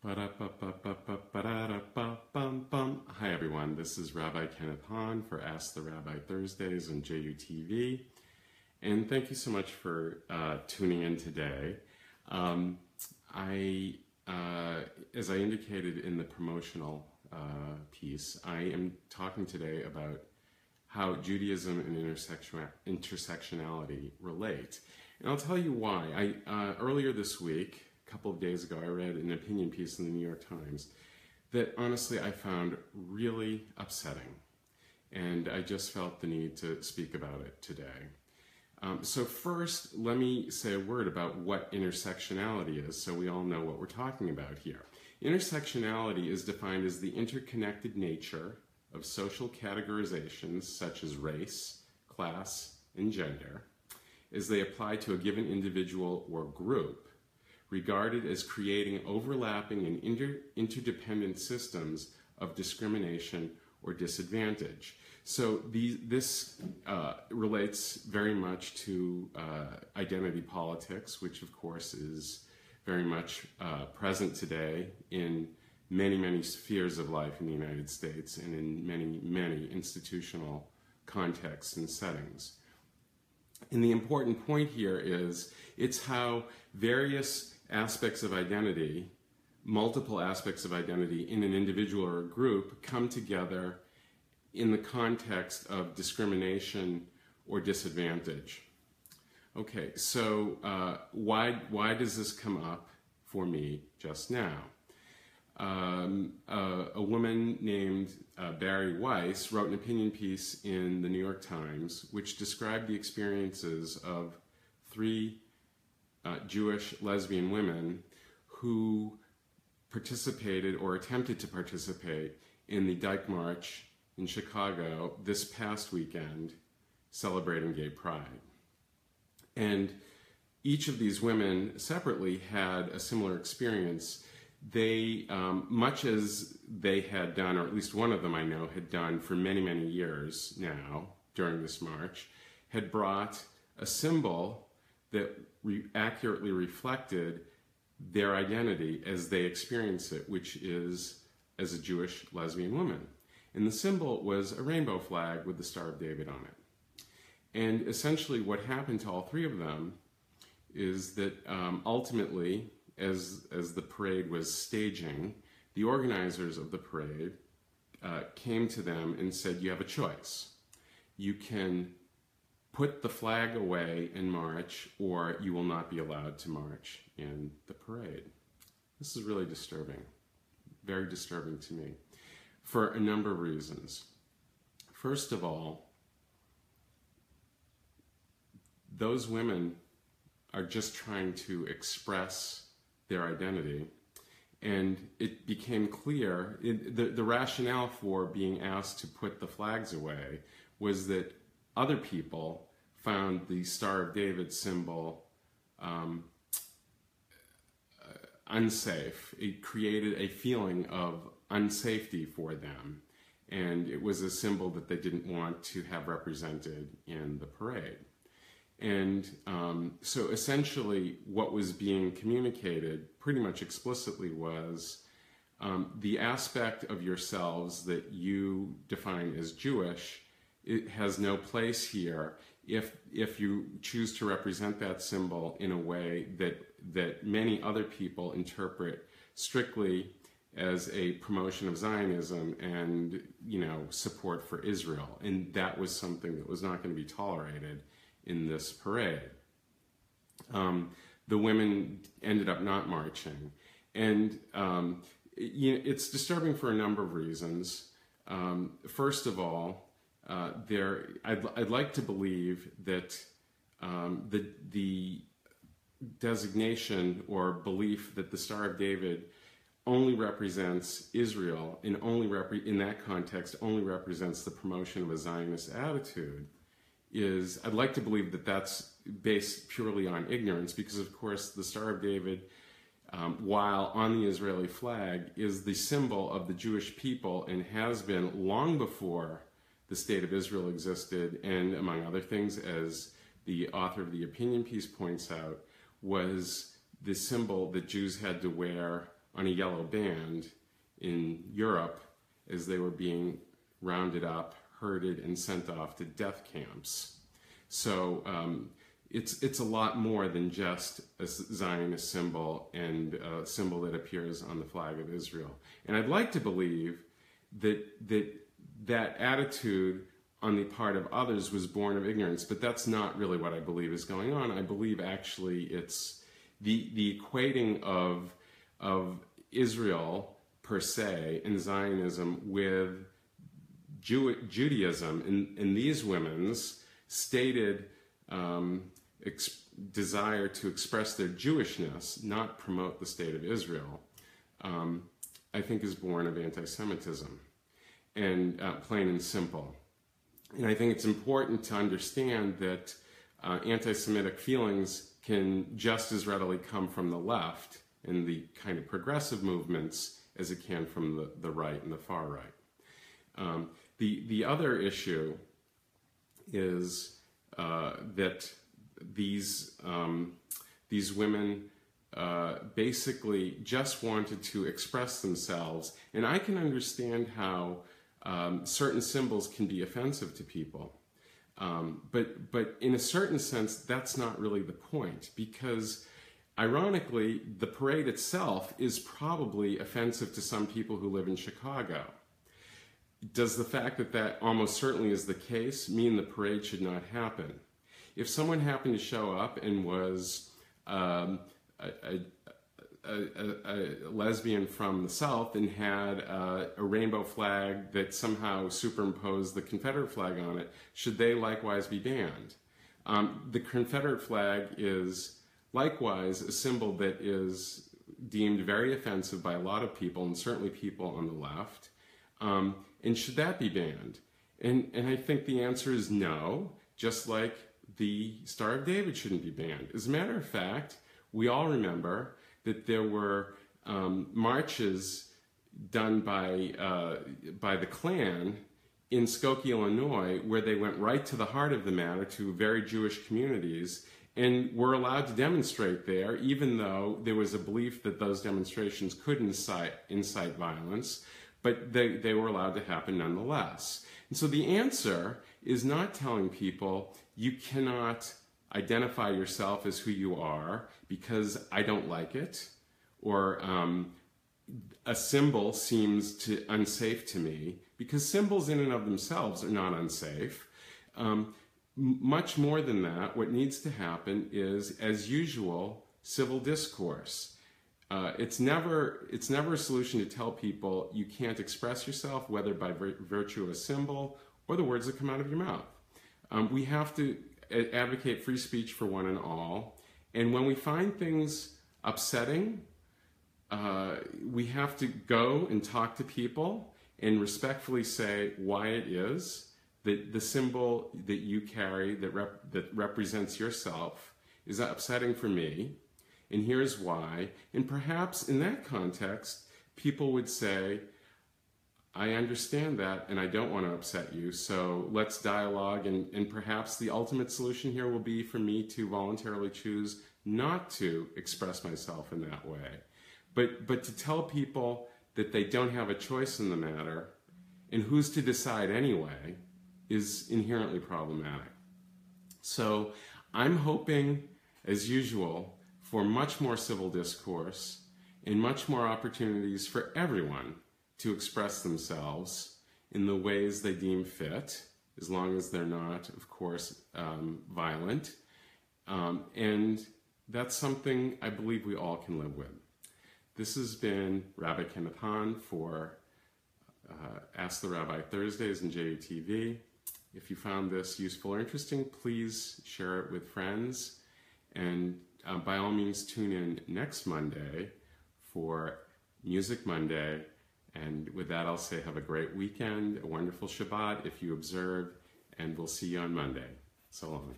Hi everyone, this is Rabbi Kenneth Hahn for Ask the Rabbi Thursdays on JUTV, and thank you so much for tuning in today. As I indicated in the promotional piece, I am talking today about how Judaism and intersectionality relate, and I'll tell you why. Earlier this week, a couple of days ago, I read an opinion piece in the New York Times that honestly I found really upsetting, and I just felt the need to speak about it today. So first, let me say a word about what intersectionality is so we all know what we're talking about here. Intersectionality is defined as the interconnected nature of social categorizations such as race, class, and gender as they apply to a given individual or group, regarded as creating overlapping and interdependent systems of discrimination or disadvantage. So this relates very much to identity politics, which of course is very much present today in many, many spheres of life in the United States and in many, many institutional contexts and settings. And the important point here is it's how various aspects of identity, multiple aspects of identity in an individual or a group come together in the context of discrimination or disadvantage. Okay, so why does this come up for me just now? A woman named Bari Weiss wrote an opinion piece in the New York Times which described the experiences of three Jewish lesbian women who participated or attempted to participate in the Dyke March in Chicago this past weekend celebrating Gay Pride. And each of these women separately had a similar experience. They, much as they had done, or at least one of them I know had done for many, many years now during this march, had brought a symbol that accurately reflected their identity as they experience it, which is as a Jewish lesbian woman. And the symbol was a rainbow flag with the Star of David on it. And essentially what happened to all three of them is that ultimately, as the parade was staging, the organizers of the parade came to them and said, you have a choice. You can put the flag away and march, or you will not be allowed to march in the parade. This is really disturbing, very disturbing to me, for a number of reasons. First of all, those women are just trying to express their identity, and it became clear, the rationale for being asked to put the flags away was that other people found the Star of David symbol unsafe. It created a feeling of unsafety for them, and it was a symbol that they didn't want to have represented in the parade. And so essentially what was being communicated pretty much explicitly was the aspect of yourselves that you define as Jewish, it has no place here if you choose to represent that symbol in a way that many other people interpret strictly as a promotion of Zionism and, support for Israel. And that was something that was not going to be tolerated in this parade. The women ended up not marching. And it's disturbing for a number of reasons. First of all, I'd like to believe that the designation or belief that the Star of David only represents Israel and in that context only represents the promotion of a Zionist attitude I'd like to believe that that's based purely on ignorance, because of course the Star of David, while on the Israeli flag, is the symbol of the Jewish people and has been long before the State of Israel existed, and among other things, as the author of the opinion piece points out, was the symbol that Jews had to wear on a yellow band in Europe as they were being rounded up, herded, and sent off to death camps. So it's a lot more than just a Zionist symbol and a symbol that appears on the flag of Israel. And I'd like to believe that attitude on the part of others was born of ignorance, but that's not really what I believe is going on. I believe actually it's the equating of Israel per se and Zionism with Judaism and these women's stated desire to express their Jewishness, not promote the state of Israel, I think is born of anti-Semitism, and plain and simple. And I think it's important to understand that anti-Semitic feelings can just as readily come from the left and the kind of progressive movements as it can from the right and the far right. The other issue is that these women basically just wanted to express themselves, and I can understand how certain symbols can be offensive to people, but in a certain sense that's not really the point, because ironically the parade itself is probably offensive to some people who live in Chicago. Does the fact that that almost certainly is the case mean the parade should not happen? If someone happened to show up and was a lesbian from the South and had a rainbow flag that somehow superimposed the Confederate flag on it, should they likewise be banned? The Confederate flag is likewise a symbol that is deemed very offensive by a lot of people, and certainly people on the left. And should that be banned? And I think the answer is no, just like the Star of David shouldn't be banned. As a matter of fact, we all remember that there were marches done by the Klan in Skokie, Illinois, where they went right to the heart of the matter, to very Jewish communities, and were allowed to demonstrate there, even though there was a belief that those demonstrations could incite violence, but they were allowed to happen nonetheless. And so the answer is not telling people you cannot identify yourself as who you are because I don't like it, or a symbol seems unsafe to me, because symbols in and of themselves are not unsafe. Much more than that, what needs to happen is, as usual, civil discourse. It's never a solution to tell people you can't express yourself, whether by virtue of a symbol or the words that come out of your mouth. We have to advocate free speech for one and all, and when we find things upsetting, we have to go and talk to people and respectfully say why it is that the symbol that you carry that represents yourself is upsetting for me, and here's why. And perhaps in that context, people would say, I understand that and I don't want to upset you, so let's dialogue, and perhaps the ultimate solution here will be for me to voluntarily choose not to express myself in that way. But to tell people that they don't have a choice in the matter, and who's to decide anyway, is inherently problematic. So I'm hoping, as usual, for much more civil discourse and much more opportunities for everyone to express themselves in the ways they deem fit, as long as they're not, of course, violent. And that's something I believe we all can live with. This has been Rabbi Kenneth Hahn for Ask the Rabbi Thursdays in JUTV. If you found this useful or interesting, please share it with friends. And by all means, tune in next Monday for Music Monday. And with that, I'll say have a great weekend, a wonderful Shabbat if you observe, and we'll see you on Monday. So long.